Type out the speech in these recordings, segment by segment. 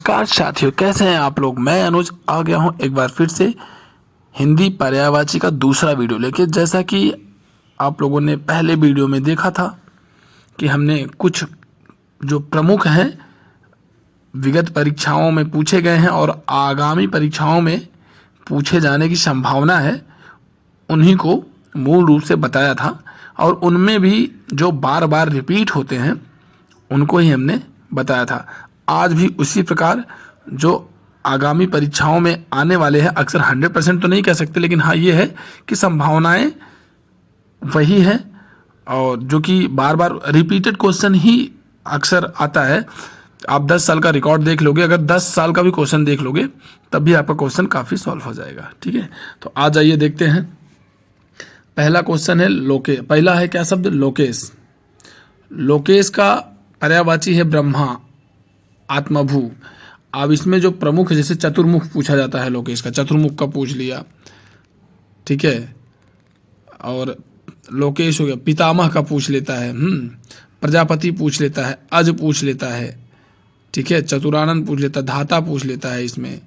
नमस्कार साथियों, कैसे हैं आप लोग। मैं अनुज आ गया हूं एक बार फिर से हिंदी पर्यायवाची का दूसरा वीडियो लेके। जैसा कि आप लोगों ने पहले वीडियो में देखा था कि हमने कुछ जो प्रमुख हैं विगत परीक्षाओं में पूछे गए हैं और आगामी परीक्षाओं में पूछे जाने की संभावना है, उन्हीं को मूल रूप से बताया था। और उनमें भी जो बार बार रिपीट होते हैं उनको ही हमने बताया था। आज भी उसी प्रकार जो आगामी परीक्षाओं में आने वाले हैं, अक्सर 100% तो नहीं कह सकते, लेकिन हाँ ये है कि संभावनाएं वही हैं। और जो कि बार बार रिपीटेड क्वेश्चन ही अक्सर आता है। आप 10 साल का रिकॉर्ड देख लोगे, अगर 10 साल का भी क्वेश्चन देख लोगे तब भी आपका क्वेश्चन काफ़ी सॉल्व हो जाएगा। ठीक है, तो आ जाइए देखते हैं। पहला क्वेश्चन है पहला है क्या शब्द? लोकेश। लोकेश का पर्यायवाची है ब्रह्मा, आत्मभू। अब इसमें जो प्रमुख है, जैसे चतुर्मुख पूछा जाता है लोकेश का, चतुर्मुख का पूछ लिया, ठीक है। और लोकेश हो गया, पितामह का पूछ लेता है, प्रजापति पूछ लेता है, अज पूछ लेता है, ठीक है, चतुरानंद पूछ लेता है, धाता पूछ लेता है इसमें,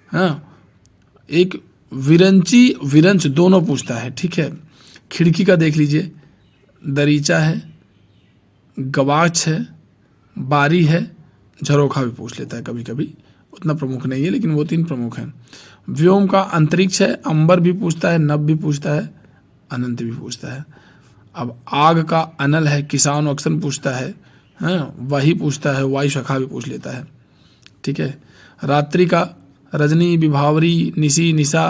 हाँ। एक विरंची विरंच दोनों पूछता है, ठीक है। खिड़की का देख लीजिए, दरीचा है, गवाच है, बारी है, झरोखा भी पूछ लेता है कभी कभी, उतना प्रमुख नहीं है लेकिन वो 3 प्रमुख हैं। व्योम का अंतरिक्ष है, अंबर भी पूछता है, नभ भी पूछता है, अनंत भी पूछता है। अब आग का अनल है, किसान अक्सर पूछता है, हाँ, वही पूछता है, वायु शाखा भी पूछ लेता है, ठीक है। रात्रि का रजनी, विभावरी, निशी, निशा,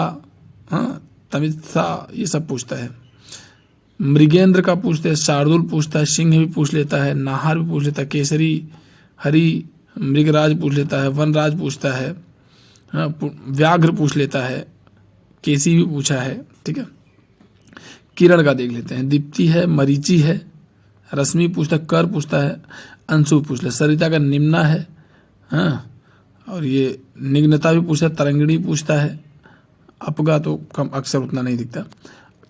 हाँ, तमित्सा, ये सब पूछता है। मृगेंद्र का पूछते हैं, शार्दुल पूछता है, सिंह भी पूछ लेता है, नाहर भी पूछ लेता है, केसरी, हरि, मृगराज पूछ लेता है, वनराज पूछता है, हाँ, व्याघ्र पूछ लेता है, केसी भी पूछा है, ठीक है। किरण का देख लेते हैं, दीप्ति है, मरीचि है, रश्मि पूछता है, कर पूछता है, अंशु पूछ ले, सरिता का निम्ना है, हाँ, और ये निग्नता भी पूछता है, तरंगिणी पूछता है, अपगा तो कम अक्सर उतना नहीं दिखता।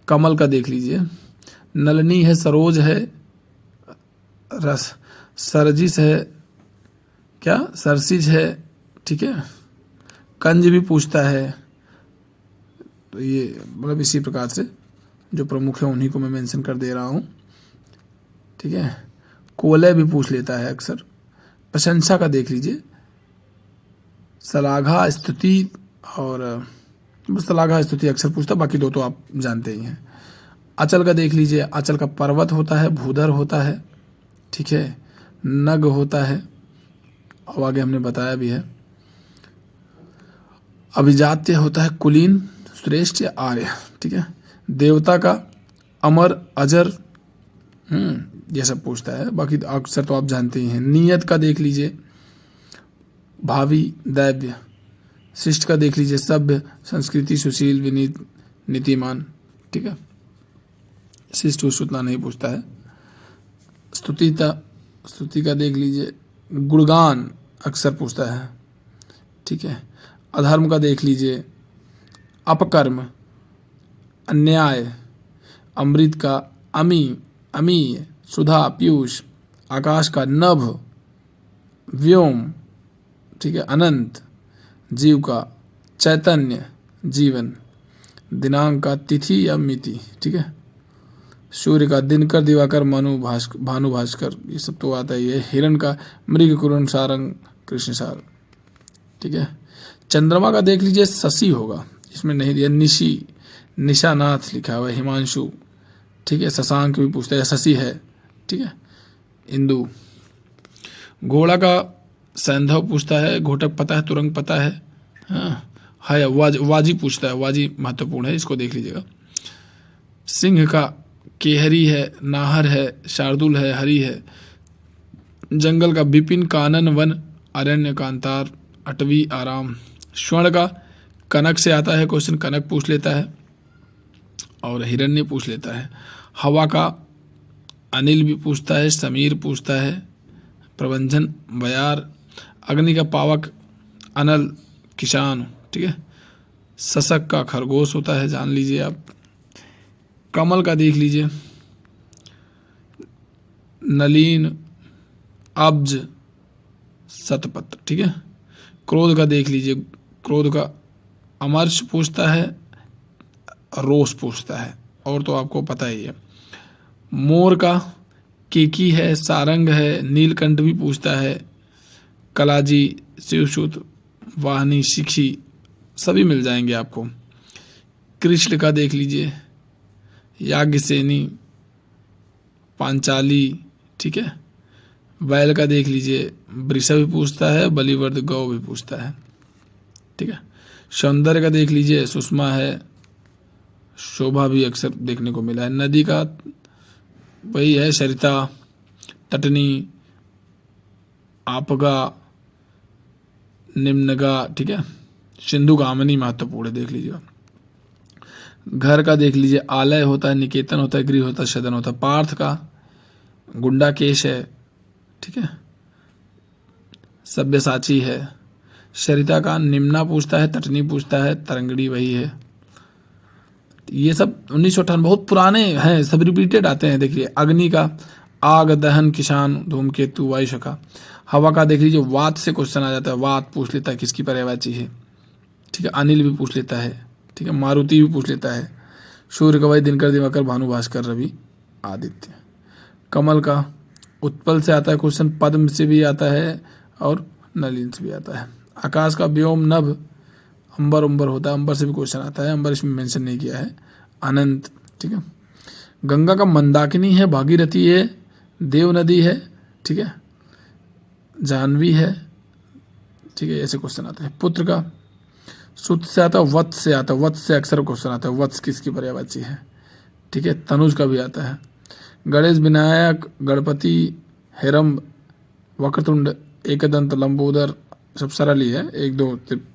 कमल का देख लीजिए, नलनी है, सरोज है, सरजिस है, क्या सरसिज है, ठीक है। कंज भी पूछता है। तो ये मतलब इसी प्रकार से जो प्रमुख है उन्हीं को मैं मेंशन कर दे रहा हूँ, ठीक है। कोलय भी पूछ लेता है अक्सर। प्रशंसा का देख लीजिए, सलाघा, स्तुति, और सलाघा स्तुति अक्सर पूछता, बाकी 2 तो आप जानते ही हैं। अचल का देख लीजिए, अचल का पर्वत होता है, भूधर होता है, ठीक है, नग होता है, और आगे हमने बताया भी है। अभिजात्य होता है, कुलीन, श्रेष्ठ या आर्य, ठीक है। देवता का अमर, अजर, ये सब पूछता है, बाकी अक्सर तो आप जानते ही हैं। नियत का देख लीजिए, भावी, दैव्य। शिष्ट का देख लीजिए, सभ्य, संस्कृति, सुशील, विनीत, नीतिमान, ठीक है। शिष्ट उतना नहीं पूछता है। स्तुति का देख लीजिए, गुणगान अक्सर पूछता है, ठीक है। अधर्म का देख लीजिए, अपकर्म, अन्याय। अमृत का अमी, अमीय, सुधा, पीयूष। आकाश का नभ, व्योम, ठीक है, अनंत। जीव का चैतन्य, जीवन। दिनांक का तिथि या मिति, ठीक है। सूर्य का दिनकर, दिवाकर, भानु, भास्कर, ये सब तो आता ही है। हिरण का मृग, कुरण, सारंग, कृष्णसार, ठीक है। चंद्रमा का देख लीजिए, शशि होगा, इसमें नहीं दिया। निशी, निशानाथ लिखा हुआ है, हिमांशु, ठीक है। शशांक भी पूछता है, शशि है, ठीक है। इंदु। घोड़ा का सैंधव पूछता है, घोटक पता है, तुरंग पता है, हाँ, है। वाजी पूछता है, वाजी महत्वपूर्ण है, इसको देख लीजिएगा। सिंह का केहरी है, नाहर है, शार्दुल है, हरि है। जंगल का विपिन, कानन, वन, अरण्य, कांतार, अटवी, आराम। स्वर्ण का कनक से आता है क्वेश्चन, कनक पूछ लेता है, और हिरण्य पूछ लेता है। हवा का अनिल भी पूछता है, समीर पूछता है, प्रबंधन, बयार। अग्नि का पावक, अनल, किसान, ठीक है। सशक का खरगोश होता है, जान लीजिए आप। कमल का देख लीजिए, नलीन, अब्ज, शतपत्र, ठीक है। क्रोध का देख लीजिए, क्रोध का अमर्ष पूछता है, रोष पूछता है, और तो आपको पता ही है। मोर का केकी है, सारंग है, नीलकंठ भी पूछता है, कलाजी, शिवसूत, वाहनी, शिखी सभी मिल जाएंगे आपको। कृष्ण का देख लीजिए, याज्ञसेनी, पांचाली, ठीक है। बैल का देख लीजिए, वृषभ भी पूछता है, बलिवर्ध गौ भी पूछता है, ठीक है। सौंदर्य का देख लीजिए, सुषमा है, शोभा भी अक्सर देखने को मिला है। नदी का वही है, सरिता, तटनी, आपगा, निम्नगा, ठीक है। सिंधुगामिनी महत्वपूर्ण है, देख लीजिएगा। घर का देख लीजिए, आलय होता है, निकेतन होता है, गृह होता है, सदन होता है। पार्थ का गुंडाकेश है, ठीक है, सब्यसाची है। सरिता का निम्ना पूछता है, तटनी पूछता है, तरंगड़ी वही है। ये सब 1958 बहुत पुराने हैं, सब रिपीटेड आते हैं। देखिए अग्नि का आग, दहन, किसान, धूमकेतु, वायु शका। हवा का देख लीजिए, वात से क्वेश्चन आ जाता है, वात पूछ लेता है किसकी पर्यायवाची है, ठीक है। अनिल भी पूछ लेता है, ठीक है। मारुति भी पूछ लेता है। सूर्य का वही दिनकर, दिवाकर, भानु, भास्कर, रवि, आदित्य। कमल का उत्पल से आता है क्वेश्चन, पद्म से भी आता है और नलिन से भी आता है। आकाश का व्योम, नभ, अंबर उम्बर होता है, अंबर से भी क्वेश्चन आता है, अंबर इसमें मेंशन नहीं किया है। अनंत, ठीक है। गंगा का मंदाकिनी है, भागीरथी है, देव नदी है, ठीक है, जाह्नवी है, ठीक है। ऐसे क्वेश्चन आते हैं। पुत्र का सुत से आता है, वत्स से आता है, वत्स से अक्सर क्वेश्चन आता है, वत्स किसकी पर्यायवाची है, ठीक है। तनुज का भी आता है। गणेश, विनायक, गणपति, हेरम्ब, वक्रतुंड, एकदंत, लंबोदर सब सरल ही है, एक दो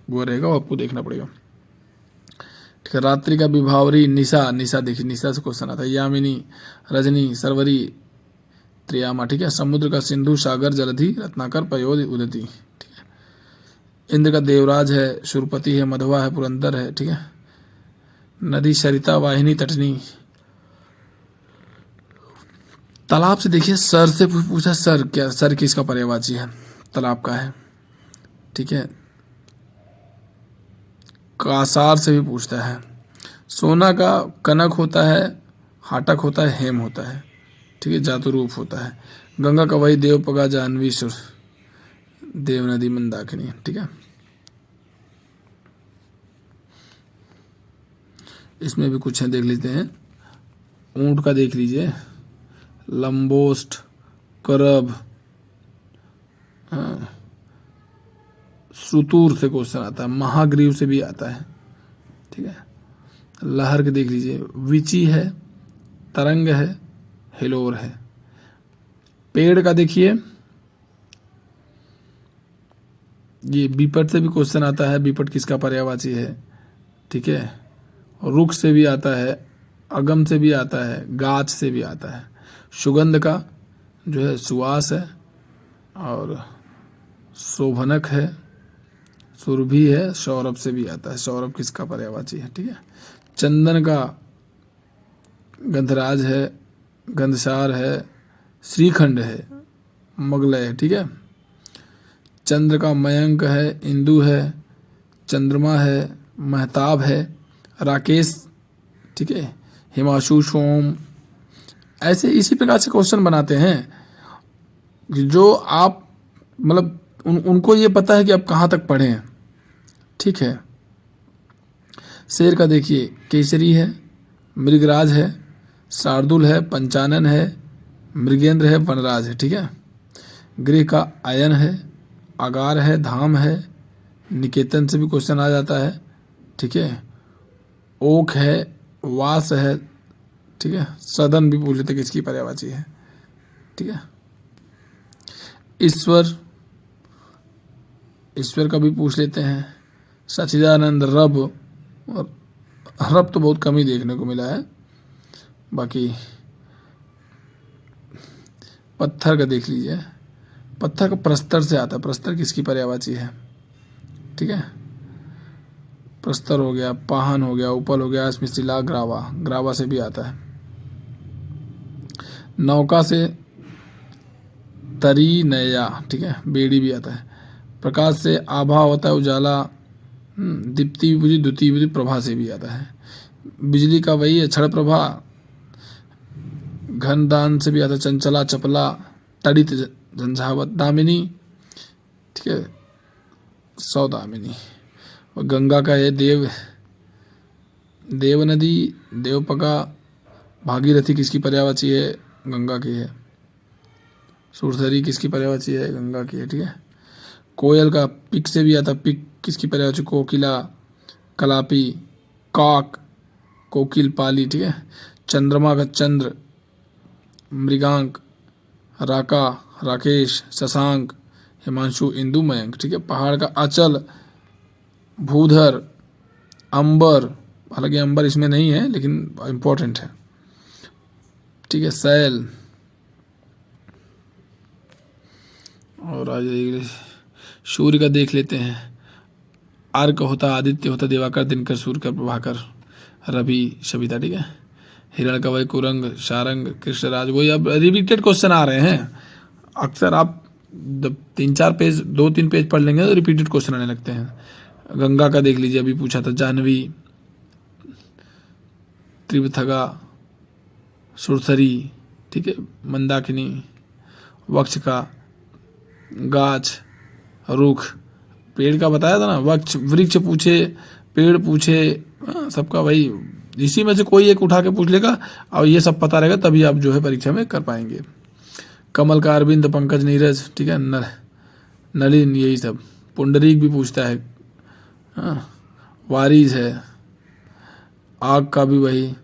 वो रहेगा, वो आपको देखना पड़ेगा, ठीक है। रात्रि का विभावरी, निशा, निशा देखिए, निशा से क्वेश्चन आता है। यामिनी, रजनी, सरवरी, त्रियामा, ठीक है। समुद्र का सिंधु, सागर, जलधि, रत्नाकर, पयोध, उदती, ठीक है। इंद्र का देवराज है, सुरपति है, मधवा है, पुरंदर है, ठीक है। नदी सरिता, वाहिनी, तटनी। तालाब से देखिए, सर से पूछा, सर क्या, सर किसका पर्यायवाची है, तालाब का है, ठीक है। कासार से भी पूछता है। सोना का कनक होता है, हाटक होता है, हेम होता है, ठीक है, जातुरूप होता है। गंगा का वही देवपगा, जाह्नवी, सुर, देव नदी, मंदाकिनी, ठीक है। इसमें भी कुछ है, देख लेते हैं। ऊंट का देख लीजिए, लंबोष्ट, करब, सुतूर से क्वेश्चन आता है, महाग्रीव से भी आता है, ठीक है। लहर के देख लीजिए, विची है, तरंग है, हिलोर है। पेड़ का देखिए, ये बीपट से भी क्वेश्चन आता है, बीपट किसका पर्यायवाची है, ठीक है। रुख से भी आता है, अगम से भी आता है, गाछ से भी आता है। सुगंध का जो है सुवास है, और शोभनक है, सुरभि है, सौरभ से भी आता है, सौरभ किसका पर्यायवाची है, ठीक है। चंदन का गंधराज है, गंधसार है, श्रीखंड है, मगलय है, ठीक है। चंद्र का मयंक है, इंदु है, चंद्रमा है, महताब है, राकेश, ठीक है, हिमांशु, सोम। ऐसे इसी प्रकार से क्वेश्चन बनाते हैं कि जो आप मतलब उनको ये पता है कि आप कहाँ तक पढ़े हैं, ठीक है। शेर का देखिए, केसरी है, मृगराज है, शार्दुल है, पंचानन है, मृगेंद्र है, वनराज है, ठीक है। गृह का अयन है, आगार है, धाम है, निकेतन से भी क्वेश्चन आ जाता है, ठीक है। ओक है, वास है, ठीक है। सदन भी पूछ लेते किसकी पर्यायवाची है, ठीक है। ईश्वर, ईश्वर का भी पूछ लेते हैं। सच्चिदानंद, रब, और रब तो बहुत कम ही देखने को मिला है। बाकी पत्थर का देख लीजिए, पत्थर का प्रस्तर से आता है, प्रस्तर किसकी पर्यायवाची है, ठीक है। प्रस्तर हो गया, पाहन हो गया, उपल हो गया, इसमें शिला, ग्रावा, ग्रावा से भी आता है। नौका से तरी, नया, ठीक है, बेड़ी भी आता है। प्रकाश से आभा होता है उजाला, दीप्ति विभूति द्वितीय विभूति प्रभा से भी आता है। बिजली का वही है क्षण प्रभा, घन दान से भी आता है चंचला चपला, तड़ित झंझावत दामिनी, ठीक है, सौदामिनी। और गंगा का है देव नदी, देवपका, भागीरथी किसकी पर्यायवाची है, गंगा की है। सुरसरी किसकी पर्यायवाची है, गंगा की है, ठीक है। कोयल का पिक से भी आता, पिक किसकी पर्यायवाची, कोकिला, कलापी, काक, कोकिल, पाली, ठीक है। चंद्रमा का चंद्र, मृगांक, राका, राकेश, शशांक, हिमांशु, इंदु, मयंक, ठीक है। पहाड़ का अचल, भूधर, अंबर, हालांकि अंबर इसमें नहीं है लेकिन इम्पोर्टेंट है, ठीक है। सैल, और आज सूर्य का देख लेते हैं। अर्क होता, आदित्य होता, दिवाकर, दिनकर, सूर्य का, प्रभाकर, रवि, सविता, ठीक है। हिरण का वही कुरंग, सारंग, कृष्णराज, वही अब रिपीटेड क्वेश्चन आ रहे हैं। अक्सर आप 3-4 पेज 2-3 पेज पढ़ लेंगे तो रिपीटेड क्वेश्चन आने लगते हैं। गंगा का देख लीजिए, अभी पूछा था, जाह्नवी, त्रिभथगा, सुरसरी, ठीक है, मंदाकिनी, वक्ष का, गाछ, रुख, पेड़ का बताया था ना, वृक्ष, वृक्ष पूछे, पेड़ पूछे, सबका वही, इसी में से कोई एक उठा के पूछ लेगा और ये सब पता रहेगा तभी आप जो है परीक्षा में कर पाएंगे। कमल का अरविंद, पंकज, नीरज, ठीक है, नलिन, यही सब। पुंडरीक भी पूछता है, वारिस है। आग का भी वही,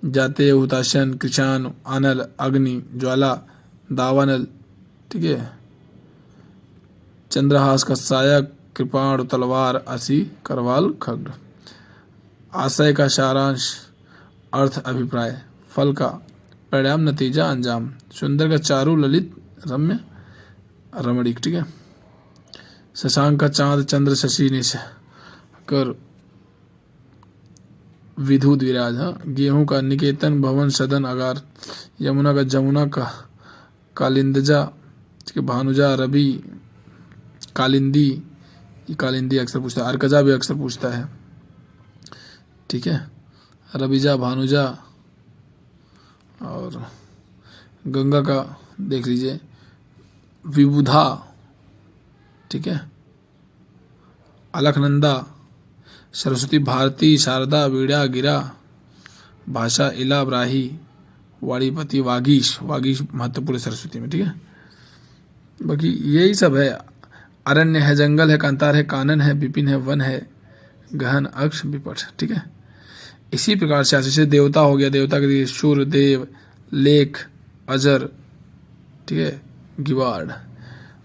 जाते, हुताशन, कृषाण, अनल, अग्नि, ज्वाला, दावानल, ठीक है। चंद्रहास का साया, कृपाण, तलवार, असी, करवाल, खड्ग। आशय का सारांश, अर्थ, अभिप्राय। फल का परिणाम, नतीजा, अंजाम। सुंदर का चारु, ललित, रम्य, रमणीक, ठीक है। शशांक का चांद, चंद्र, शशि, निशाकर, विधुत, विराज। हाँ, गेहूं का निकेतन, भवन, सदन, अगार। यमुना का जमुना का कालिंदजा, ठीक है, भानुजा, रवि, कालिंदी, ये कालिंदी अक्सर पूछता है। अर्कजा भी अक्सर पूछता है, ठीक है। रविजा, भानुजा, और गंगा का देख लीजिए, विबुधा, ठीक है, अलखनंदा, सरस्वती, भारती, शारदा, वीणा, गिरा, भाषा, इला, ब्राही, वाणीपति, वागीश, वागीश महत्वपूर्ण सरस्वती में, ठीक है। बाकी यही सब है। अरण्य है, जंगल है, कांतार है, कानन है, विपिन है, वन है, गहन, अक्ष, विपट, ठीक है। इसी प्रकार से जैसे देवता हो गया, देवता के लिए शूर, देव, लेख, अजर, ठीक है, गिवाड़।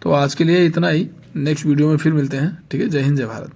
तो आज के लिए इतना ही, नेक्स्ट वीडियो में फिर मिलते हैं, ठीक है। जय हिंद, जय भारत।